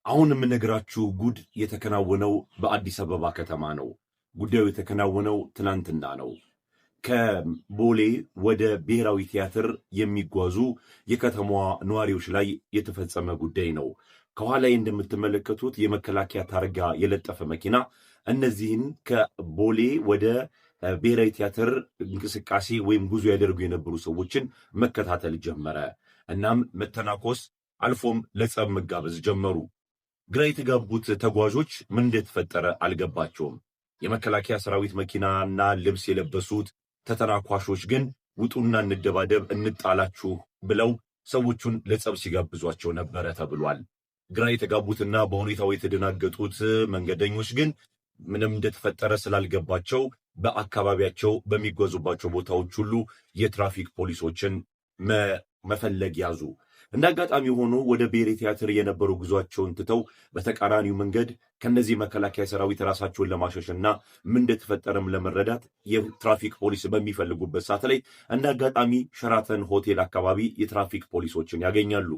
አሁን የምነግራችሁ ጉድ የተከናወነው በአዲስ አበባ ከተማ ነው። ጉዳዩ የተከናወነው ትናንትና ነው። ከቦሌ ወደ ብሔራዊ ቲያትር የሚጓዙ የከተማዋ ነዋሪዎች ላይ የተፈጸመ ጉዳይ ነው። ከኋላ እንደምትመለከቱት የመከላከያ ታርጋ የለጠፈ መኪና እነዚህን ከቦሌ ወደ ብሔራዊ ቲያትር እንቅስቃሴ ወይም ጉዞ ያደርጉ የነበሩ ሰዎችን መከታተል ጀመረ። እናም መተናኮስ አልፎም ለጸብ መጋበዝ ጀመሩ። ግራ የተጋቡት ተጓዦች ምን እንደተፈጠረ አልገባቸውም። የመከላከያ ሰራዊት መኪናና ልብስ የለበሱት ተተናኳሾች ግን ውጡና እንደባደብ እንጣላችሁ ብለው ሰዎቹን ለጸብ ሲጋብዟቸው ነበረ ተብሏል። ግራ የተጋቡትና በሁኔታው የተደናገጡት መንገደኞች ግን ምንም እንደተፈጠረ ስላልገባቸው በአካባቢያቸው በሚጓዙባቸው ቦታዎች ሁሉ የትራፊክ ፖሊሶችን መፈለግ ያዙ። እንደ አጋጣሚ ሆኖ ወደ ብሔራዊ ቲያትር የነበሩ ጉዟቸውን ትተው በተቃራኒው መንገድ ከነዚህ መከላከያ ሰራዊት ራሳቸውን ለማሸሽና ምን እንደተፈጠረም ለመረዳት የትራፊክ ፖሊስ በሚፈልጉበት ሰዓት ላይ እንደ አጋጣሚ ሸራተን ሆቴል አካባቢ የትራፊክ ፖሊሶችን ያገኛሉ።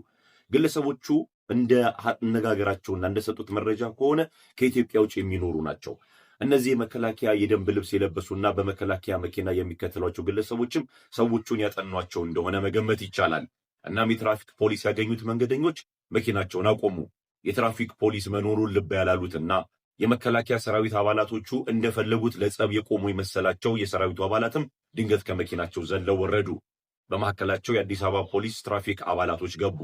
ግለሰቦቹ እንደ አነጋገራቸውና እንደሰጡት መረጃ ከሆነ ከኢትዮጵያ ውጭ የሚኖሩ ናቸው። እነዚህ የመከላከያ የደንብ ልብስ የለበሱና በመከላከያ መኪና የሚከተሏቸው ግለሰቦችም ሰዎቹን ያጠኗቸው እንደሆነ መገመት ይቻላል። እናም የትራፊክ ፖሊስ ያገኙት መንገደኞች መኪናቸውን አቆሙ። የትራፊክ ፖሊስ መኖሩን ልብ ያላሉትና የመከላከያ ሰራዊት አባላቶቹ እንደፈለጉት ለጸብ የቆሙ የመሰላቸው የሰራዊቱ አባላትም ድንገት ከመኪናቸው ዘለው ወረዱ። በመካከላቸው የአዲስ አበባ ፖሊስ ትራፊክ አባላቶች ገቡ።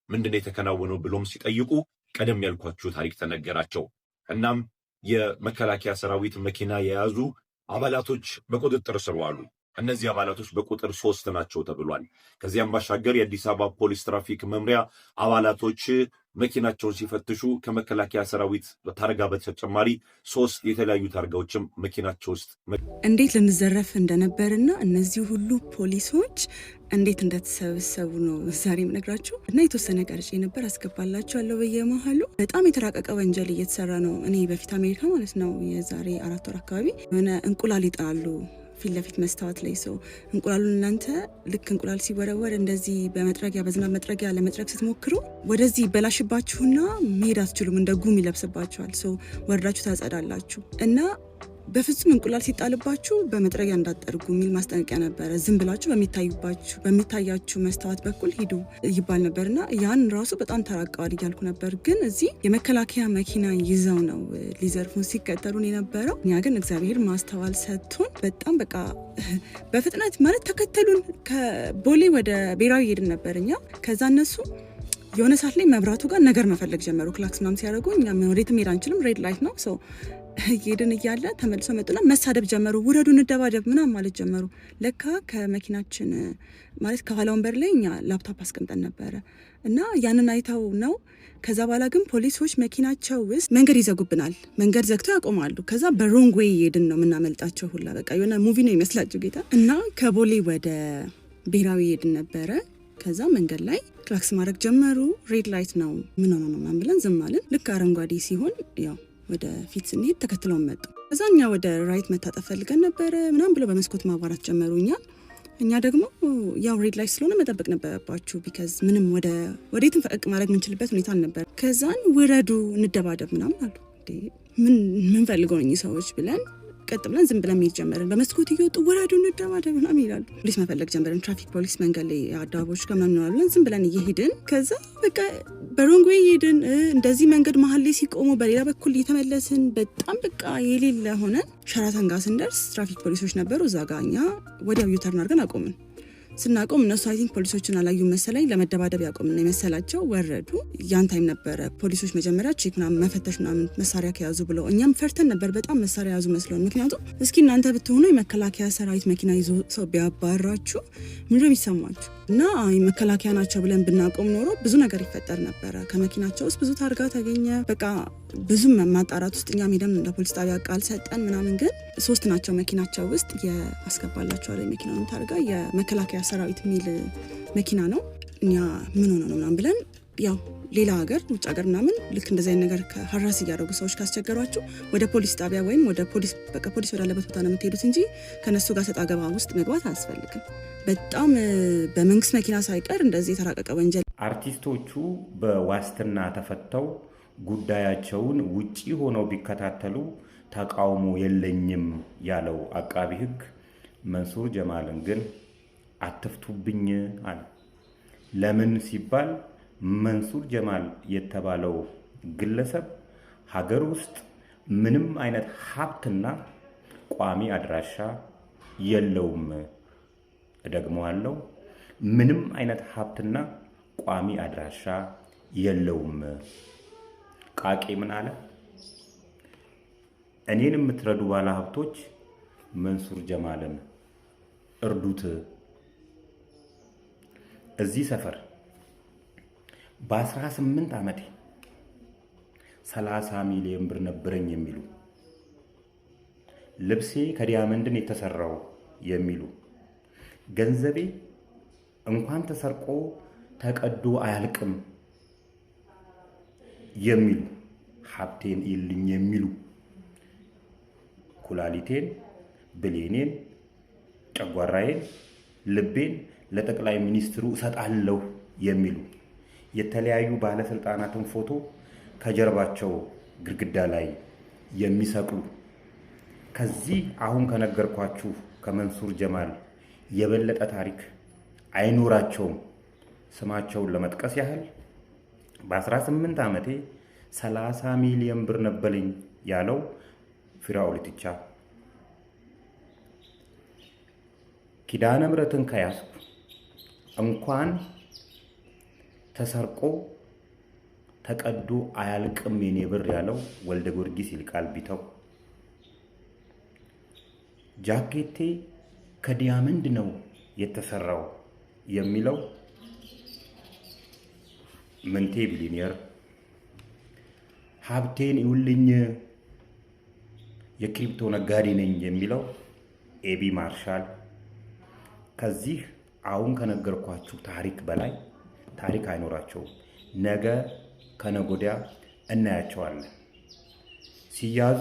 ምንድነው የተከናወነው ብሎም ሲጠይቁ ቀደም ያልኳችሁ ታሪክ ተነገራቸው። እናም የመከላከያ ሰራዊት መኪና የያዙ አባላቶች በቁጥጥር ስር ዋሉ። እነዚህ አባላቶች በቁጥር 3 ናቸው ተብሏል። ከዚያም ባሻገር የአዲስ አበባ ፖሊስ ትራፊክ መምሪያ አባላቶች መኪናቸውን ሲፈትሹ ከመከላከያ ሰራዊት ታርጋ በተጨማሪ 3 የተለያዩ ታርጋዎችም መኪናቸው ውስጥ እንዴት ልንዘረፍ እንደነበርና እነዚህ ሁሉ ፖሊሶች እንዴት እንደተሰበሰቡ ነው ዛሬ የምነግራችሁ እና የተወሰነ ቀርጬ ነበር አስገባላችኋለሁ። በየመሃሉ በጣም የተራቀቀ ወንጀል እየተሰራ ነው። እኔ በፊት አሜሪካ ማለት ነው የዛሬ 4 ወር አካባቢ የሆነ እንቁላል ይጣሉ ፊት ለፊት መስታወት ላይ ሰው እንቁላሉን እናንተ ልክ እንቁላል ሲወረወር እንደዚህ በመጥረጊያ በዝናብ መጥረጊያ ለመጥረግ ስትሞክሩ ወደዚህ በላሽባችሁና መሄድ አትችሉም። እንደ ጉም ይለብስባችኋል። ሰው ወርዳችሁ ታጸዳላችሁ እና በፍጹም እንቁላል ሲጣልባችሁ በመጥረጊያ እንዳትጠርጉ የሚል ማስጠንቀቂያ ነበረ። ዝም ብላችሁ በሚታያችሁ መስታወት በኩል ሂዱ ይባል ነበርና ያን ራሱ በጣም ተራቀዋል እያልኩ ነበር። ግን እዚህ የመከላከያ መኪና ይዘው ነው ሊዘርፉን ሲቀጠሉን የነበረው። እኛ ግን እግዚአብሔር ማስተዋል ሰጥቶን በጣም በቃ በፍጥነት ማለት ተከተሉን። ከቦሌ ወደ ብሔራዊ ሄድን ነበር እኛ። ከዛ እነሱ የሆነ ሰዓት ላይ መብራቱ ጋር ነገር መፈለግ ጀመሩ። ክላክስ ምናምን ሲያደርጉ እኛ ወዴትም ሄድ አንችልም፣ ሬድ ላይት ነው። ሰው ሄድን እያለ ተመልሰው መጡና መሳደብ ጀመሩ። ውረዱ እንደባደብ ምናምን ማለት ጀመሩ። ለካ ከመኪናችን ማለት ከኋላ ወንበር ላይ እኛ ላፕታፕ አስቀምጠን ነበረ እና ያንን አይተው ነው። ከዛ በኋላ ግን ፖሊሶች መኪናቸው ውስጥ መንገድ ይዘጉብናል። መንገድ ዘግተው ያቆማሉ። ከዛ በሮንግ ዌይ ሄድን ነው የምናመልጣቸው ሁላ በቃ የሆነ ሙቪ ነው ይመስላችሁ ጌታ። እና ከቦሌ ወደ ብሔራዊ ሄድን ነበረ። ከዛ መንገድ ላይ ክላክስ ማድረግ ጀመሩ። ሬድ ላይት ነው ምን ሆነ ነው ምናምን ብለን ዝም አልን። ልክ አረንጓዴ ሲሆን ያው ወደ ፊት ስንሄድ ተከትለው መጡ። ከዛ እኛ ወደ ራይት መታጠፍ ፈልገን ነበረ ምናምን ብለው በመስኮት ማባራት ጀመሩ። እኛ ደግሞ ያው ሬድ ላይት ስለሆነ መጠበቅ ነበረባችሁ ቢካዝ ምንም ወዴትም ፈቀቅ ማድረግ የምንችልበት ሁኔታ አልነበር። ከዛን ውረዱ እንደባደብ ምናምን አሉ። ምን ፈልገው ነው ሰዎች ብለን ቀጥ ብለን ዝም ብለን መሄድ ጀመርን። በመስኮት እየወጡ ወረዱ እንደባደብ ምናምን ይላሉ። ፖሊስ መፈለግ ጀመርን። ትራፊክ ፖሊስ መንገድ ላይ አዳቦች ከምናምን ነው ብለን ዝም ብለን እየሄድን ከዛ በቃ በሮንግ ዌይ ሄድን። እንደዚህ መንገድ መሀል ላይ ሲቆሙ በሌላ በኩል እየተመለስን በጣም በቃ የሌለ ሆነ። ሸራተን ጋር ስንደርስ ትራፊክ ፖሊሶች ነበሩ እዛ ጋር። እኛ ወዲያው ዩተርን አድርገን አቆምን። ስናቆም እነሱ አይ ቲንክ ፖሊሶችን አላዩ መሰለኝ ለመደባደብ ያቆምና የመሰላቸው ወረዱ። ያን ታይም ነበረ ፖሊሶች መጀመሪያ ቼክ ምናምን መፈተሽ ምናምን መሳሪያ ከያዙ ብለው እኛም ፈርተን ነበር በጣም መሳሪያ ያዙ መስሎን። ምክንያቱም እስኪ እናንተ ብትሆኑ የመከላከያ ሰራዊት መኪና ይዞ ሰው ቢያባራችሁ ምንድነው የሚሰማችሁ? እና መከላከያ ናቸው ብለን ብናቆም ኖሮ ብዙ ነገር ይፈጠር ነበረ። ከመኪናቸው ውስጥ ብዙ ታርጋ ተገኘ። በቃ ብዙ ማጣራት ውስጥ እኛም ሄደን ለፖሊስ ጣቢያ ቃል ሰጠን ምናምን። ግን 3 ናቸው መኪናቸው ውስጥ ያስገባላቸዋል የመኪናውን ታርጋ የመከላከያ ሰራዊት የሚል መኪና ነው። እኛ ምን ሆነ ነው ምናምን ብለን ያው ሌላ ሀገር ውጭ ሀገር ምናምን ልክ እንደዚህ አይነት ነገር ከሀራስ እያደረጉ ሰዎች ካስቸገሯችሁ ወደ ፖሊስ ጣቢያ ወይም ወደ ፖሊስ በቃ ፖሊስ ወዳለበት ቦታ ነው የምትሄዱት እንጂ ከነሱ ጋር ሰጣ ገባ ውስጥ መግባት አያስፈልግም። በጣም በመንግስት መኪና ሳይቀር እንደዚህ የተራቀቀ ወንጀል አርቲስቶቹ በዋስትና ተፈተው ጉዳያቸውን ውጪ ሆነው ቢከታተሉ ተቃውሞ የለኝም ያለው አቃቢ ሕግ መንሱር ጀማልን ግን አትፍቱብኝ አለ። ለምን ሲባል መንሱር ጀማል የተባለው ግለሰብ ሀገር ውስጥ ምንም አይነት ሀብትና ቋሚ አድራሻ የለውም። እደግመዋለሁ፣ ምንም አይነት ሀብትና ቋሚ አድራሻ የለውም። ቃቄ ምን አለ? እኔን የምትረዱ ባለ ሀብቶች መንሱር ጀማልን እርዱት። እዚህ ሰፈር በ18 ዓመቴ 30 ሚሊዮን ብር ነበረኝ የሚሉ፣ ልብሴ ከዲያመንድን የተሰራው የሚሉ፣ ገንዘቤ እንኳን ተሰርቆ ተቀዶ አያልቅም የሚሉ፣ ሀብቴን ይልኝ የሚሉ፣ ኩላሊቴን፣ ብሌኔን፣ ጨጓራዬን፣ ልቤን ለጠቅላይ ሚኒስትሩ እሰጣለሁ የሚሉ የተለያዩ ባለስልጣናትን ፎቶ ከጀርባቸው ግድግዳ ላይ የሚሰቅሉ ከዚህ አሁን ከነገርኳችሁ ከመንሱር ጀማል የበለጠ ታሪክ አይኖራቸውም። ስማቸውን ለመጥቀስ ያህል በ18 ዓመቴ 30 ሚሊዮን ብር ነበረኝ ያለው ፊራኦል ኢቲቻ፣ ኪዳነ ምሕረትን ከያዝኩ እንኳን ተሰርቆ ተቀዶ አያልቅም የኔ ብር ያለው ወልደ ጊዮርጊስ ይልቃል ቢተው፣ ጃኬቴ ከዲያመንድ ነው የተሰራው የሚለው ምንቴ ቢሊኒየር፣ ሀብቴን ይውልኝ የክሪፕቶ ነጋዴ ነኝ የሚለው ኤቢ ማርሻል ከዚህ አሁን ከነገርኳችሁ ታሪክ በላይ ታሪክ አይኖራቸውም። ነገ ከነጎዲያ እናያቸዋለን። ሲያዙ